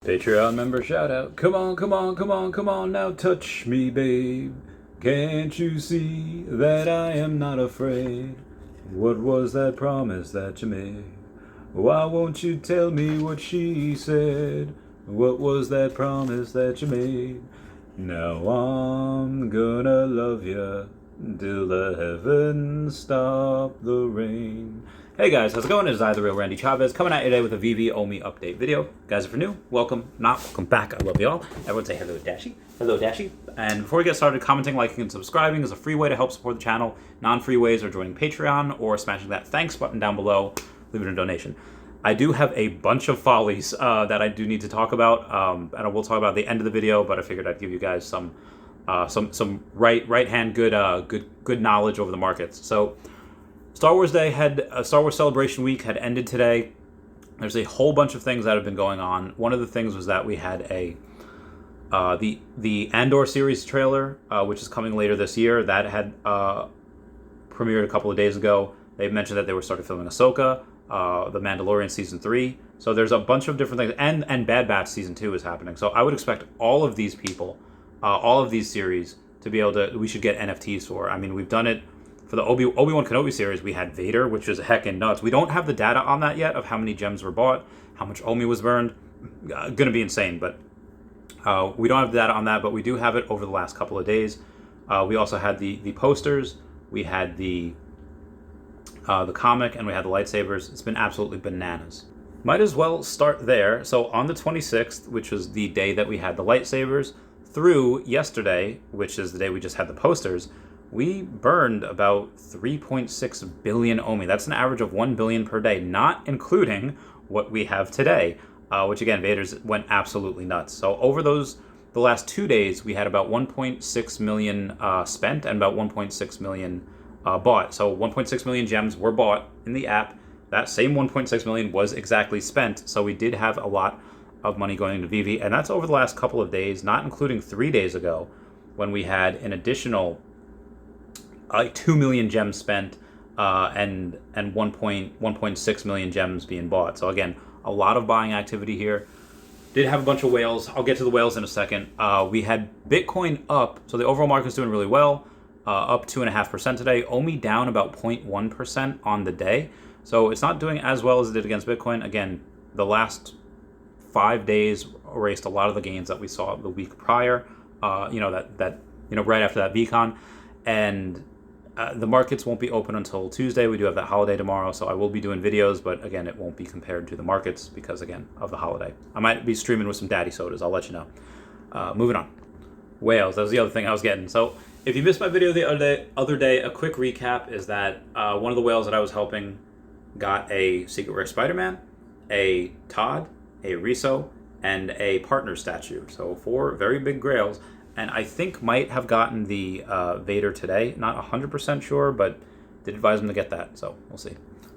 Patreon member shout out. Come on, come on, come on, come on now, touch me, babe. Can't you see that I am not afraid? What was that promise that you made? Why won't you tell me what she said? What was that promise that you made? Now I'm gonna love ya till the heavens stop the rain. Hey guys, how's it going? It is I, the real Randy Chavez, coming at you today with a Veve OMI update video. Guys, if you're new, welcome. Not welcome back. I love you all. Everyone say hello, Dashi. Hello, Dashi. And before we get started, commenting, liking, and subscribing is a free way to help support the channel. Non-free ways are joining Patreon or smashing that thanks button down below, leaving a donation. I do have a bunch of follies that I do need to talk about, and I will talk about at the end of the video, but I figured I'd give you guys some right-hand good knowledge over the markets. So Star Wars Celebration Week had ended today. There's a whole bunch of things that have been going on. One of the things was that we had the Andor series trailer, which is coming later this year. That had premiered a couple of days ago. They mentioned that they were starting filming Ahsoka, The Mandalorian Season 3. So there's a bunch of different things. And Bad Batch Season 2 is happening. So I would expect all of these people, all of these series, to be able to, we should get NFTs for. I mean, we've done it for the Obi-Wan Kenobi series. We had Vader, which is heckin' nuts. We don't have the data on that yet of how many gems were bought, how much OMI was burned. Gonna be insane, but we don't have the data on that, but we do have it over the last couple of days. We also had the posters, we had the comic, and we had the lightsabers. It's been absolutely bananas. Might as well start there. So on the 26th, which was the day that we had the lightsabers, through yesterday, which is the day we just had the posters, we burned about 3.6 billion OMI. That's an average of 1 billion per day, not including what we have today, which again, Vader's went absolutely nuts. So over the last 2 days, we had about 1.6 million spent and about 1.6 million bought. So 1.6 million gems were bought in the app. That same 1.6 million was exactly spent. So we did have a lot of money going into Veve, and that's over the last couple of days, not including 3 days ago when we had an additional 2 million gems spent and 1.6 million gems being bought. So again, a lot of buying activity here. Did have a bunch of whales. I'll get to the whales in a second. We had Bitcoin up, so the overall market's doing really well, up 2.5% today. OMI down about 0.1% on the day. So it's not doing as well as it did against Bitcoin. Again, the last 5 days erased a lot of the gains that we saw the week prior, right after that VCon. And the markets won't be open until Tuesday. We do have that holiday tomorrow, so I will be doing videos, but again, it won't be compared to the markets because, again, of the holiday. I might be streaming with some daddy sodas. I'll let you know. Moving on. Whales. That was the other thing I was getting. So if you missed my video the other day, a quick recap is that one of the whales that I was helping got a Secret Rare Spider-Man, a Todd, a Riso, and a partner statue. So 4 very big grails. And I think might have gotten the Vader today. Not 100% sure, but did advise him to get that, so we'll see.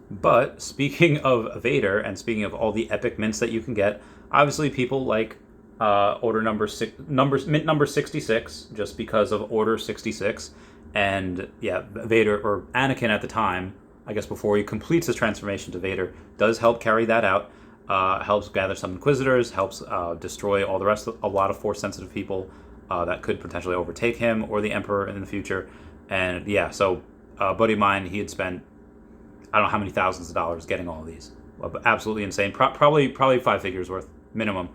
But speaking of Vader and speaking of all the epic mints that you can get, obviously people like mint number 66, just because of Order 66. And yeah, Vader, or Anakin at the time, I guess before he completes his transformation to Vader, does help carry that out. Helps gather some Inquisitors, helps destroy all the rest of a lot of Force-sensitive people that could potentially overtake him or the Emperor in the future. And yeah, so a buddy of mine, he had spent, I don't know how many thousands of dollars getting all of these. Absolutely insane. Probably 5 figures worth, minimum.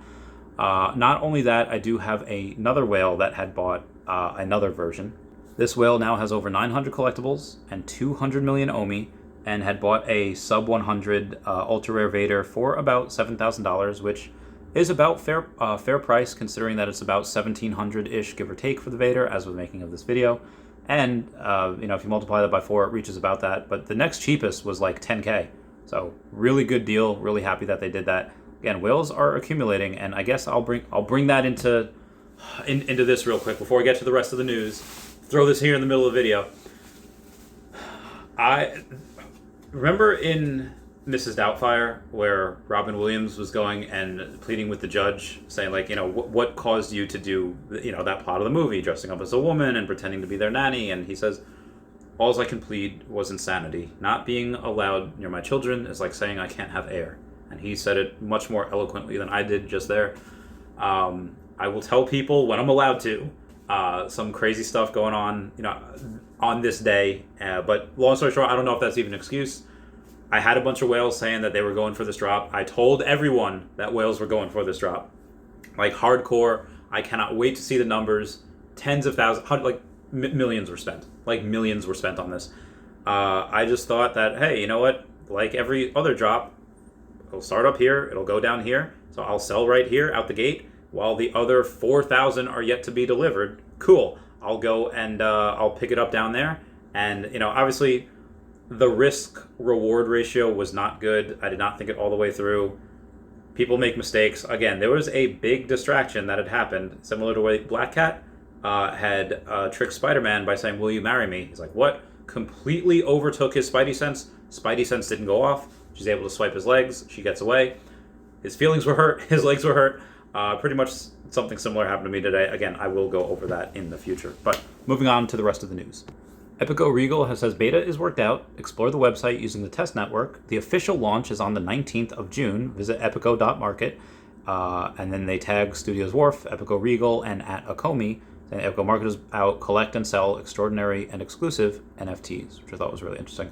Not only that, I do have another whale that had bought another version. This whale now has over 900 collectibles and 200 million OMI, and had bought a sub 100 ultra rare Vader for about $7,000, which is about fair price, considering that it's about 1,700-ish, give or take, for the Vader, as with making of this video. And, if you multiply that by 4, it reaches about that. But the next cheapest was like 10K. So really good deal. Really happy that they did that. Again, whales are accumulating, and I guess I'll bring that into this real quick before I get to the rest of the news. Throw this here in the middle of the video. I remember in Mrs. Doubtfire, where Robin Williams was going and pleading with the judge, saying, like, what caused you to do, that plot of the movie, dressing up as a woman and pretending to be their nanny? And he says, all I can plead was insanity. Not being allowed near my children is like saying I can't have air. And he said it much more eloquently than I did just there. I will tell people when I'm allowed to. Some crazy stuff going on, on this day. But long story short, I don't know if that's even an excuse. I had a bunch of whales saying that they were going for this drop. I told everyone that whales were going for this drop. Like hardcore. I cannot wait to see the numbers. Tens of thousands, millions were spent. Like millions were spent on this. I just thought that, hey, you know what? Like every other drop, it'll start up here, it'll go down here. So I'll sell right here out the gate while the other 4,000 are yet to be delivered. Cool. I'll go and I'll pick it up down there. And, obviously the risk reward ratio was not good. I did not think it all the way through. People make mistakes. Again, there was a big distraction that had happened, similar to what Black Cat had tricked Spider-Man by saying, "Will you marry me?" He's like, "What?" Completely overtook his Spidey sense. Spidey sense didn't go off. She's able to swipe his legs. She gets away. His feelings were hurt. His legs were hurt. Pretty much something similar happened to me today. Again, I will go over that in the future. But moving on to the rest of the news. Epico Regal says beta is worked out. Explore the website using the test network. The official launch is on the 19th of June. Visit epico.market. And then they tag Studios Wharf, Epico Regal, and at Ecomi. And Epico Market is out. Collect and sell extraordinary and exclusive NFTs, which I thought was really interesting.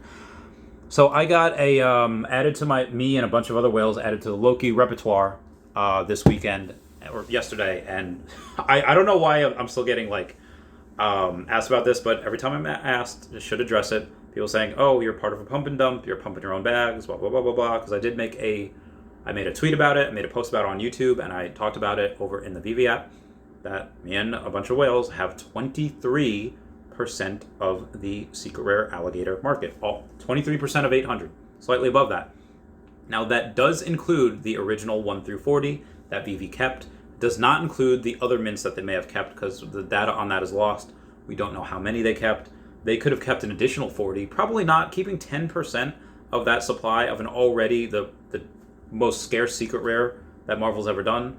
So I got a added to me and a bunch of other whales added to the Loki repertoire this weekend or yesterday. And I don't know why I'm still getting asked about this, but every time I'm asked, I should address it. People saying, "Oh, you're part of a pump and dump. You're pumping your own bags." Blah blah blah blah blah. Because I made a tweet about it. I made a post about it on YouTube, and I talked about it over in the Veve app. That me and a bunch of whales have 23% of the secret rare alligator market. 23% of 800, slightly above that. Now that does include the original 1 through 40 that Veve kept. Does not include the other mints that they may have kept because the data on that is lost. We don't know how many they kept. They could have kept an additional 40. Probably not. Keeping 10% of that supply of an already the most scarce secret rare that Marvel's ever done.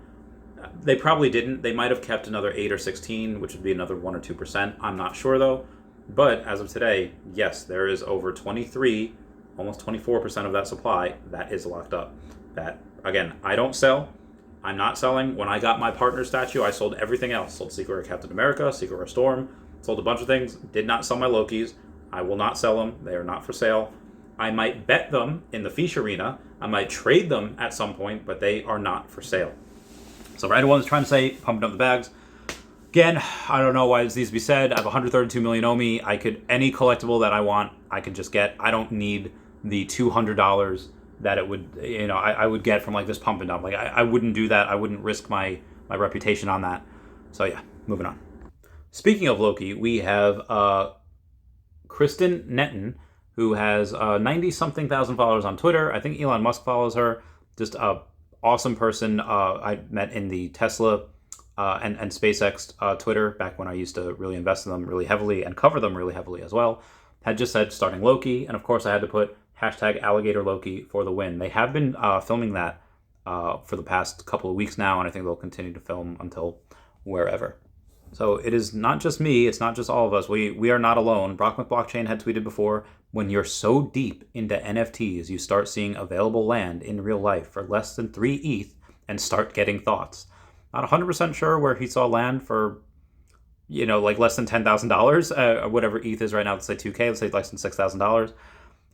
They probably didn't. They might have kept another 8 or 16, which would be another 1 or 2%. I'm not sure though. But as of today, yes, there is over 23, almost 24% of that supply that is locked up. That, again, I don't sell. I'm not selling. When I got my partner statue, I sold everything else. Sold Secret Rare Captain America, Secret Rare Storm, sold a bunch of things. Did not sell my Lokis. I will not sell them. They are not for sale. I might bet them in the Fish Arena. I might trade them at some point, but they are not for sale. So for anyone that's trying to say, pumping up the bags, again, I don't know why this needs to be said. I have 132 million OMI. Any collectible that I want, I could just get. I don't need the $200 that it would, I would get from this pump and dump. I wouldn't do that. I wouldn't risk my reputation on that. So yeah, moving on. Speaking of Loki, we have Kristen Netton, who has 90-something thousand followers on Twitter. I think Elon Musk follows her. Just a awesome person I met in the Tesla and SpaceX Twitter back when I used to really invest in them really heavily and cover them really heavily as well. Had just said starting Loki, and of course I had to put #AlligatorLoki for the win. They have been filming that for the past couple of weeks now, and I think they'll continue to film until wherever. So it is not just me, it's not just all of us. We are not alone. Brock McBlockchain had tweeted before, when you're so deep into NFTs, you start seeing available land in real life for less than 3 ETH and start getting thoughts. Not 100% sure where he saw land for, less than $10,000, whatever ETH is right now. Let's say 2K, let's say less than $6,000.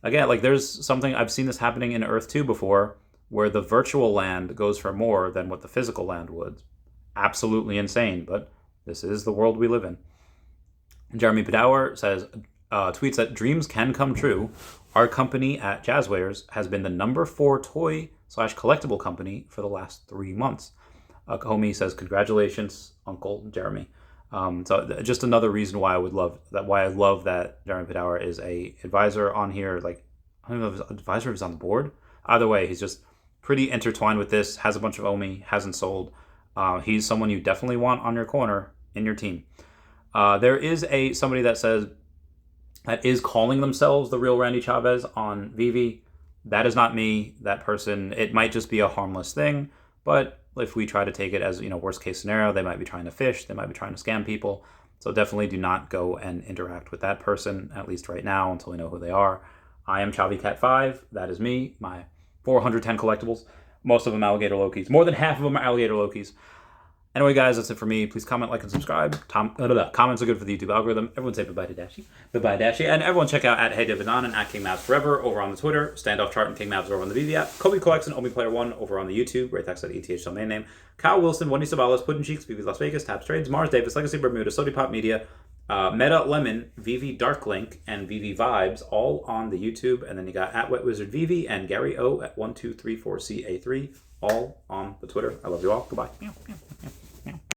Again, there's something, I've seen this happening in Earth 2 before, where the virtual land goes for more than what the physical land would. Absolutely insane, but this is the world we live in. Jeremy Padower says, tweets that dreams can come true. Our company at Jazzwares has been the number 4 toy/collectible company for the last 3 months. Homie says, congratulations, Uncle Jeremy. So just another reason why I love that Jeremy Padower is a advisor on here. I don't know if his advisor is on the board. Either way, he's just pretty intertwined with this, has a bunch of OMI, hasn't sold. He's someone you definitely want on your corner in your team. There is somebody that says that is calling themselves the real Randy Chavez on Veve. That is not me. That person, it might just be a harmless thing, but if we try to take it as, worst case scenario, they might be trying to fish, they might be trying to scam people. So definitely do not go and interact with that person, at least right now, until we know who they are. I am ChavyCat5. That is me. My 410 collectibles. Most of them alligator Lokis. More than half of them are alligator Lokis. Anyway, guys, that's it for me. Please comment, like, and subscribe. Comments are good for the YouTube algorithm. Everyone say bye-bye to Dashy. Bye-bye, Dashy. And everyone check out at HeyDavidOn and at King Mavs Forever over on the Twitter. Standoff Chart and King Mavs over on the Veve app. Kobe Collects and OMI Player 1 over on the YouTube. Raytax.eth domain name. Kyle Willson, Wendy Stibalis, Puddin' Cheeks, Veve Las Vegas, Taps Trades, Mars Davis, Legacy Bermuda, Sody Pop Media, Meta Lemon, Veve Dark Link, and Veve Vibes, all on the YouTube. And then you got at Wet Wizard Veve and Gary O at 1234CA3, all on the Twitter. I love you all. Goodbye.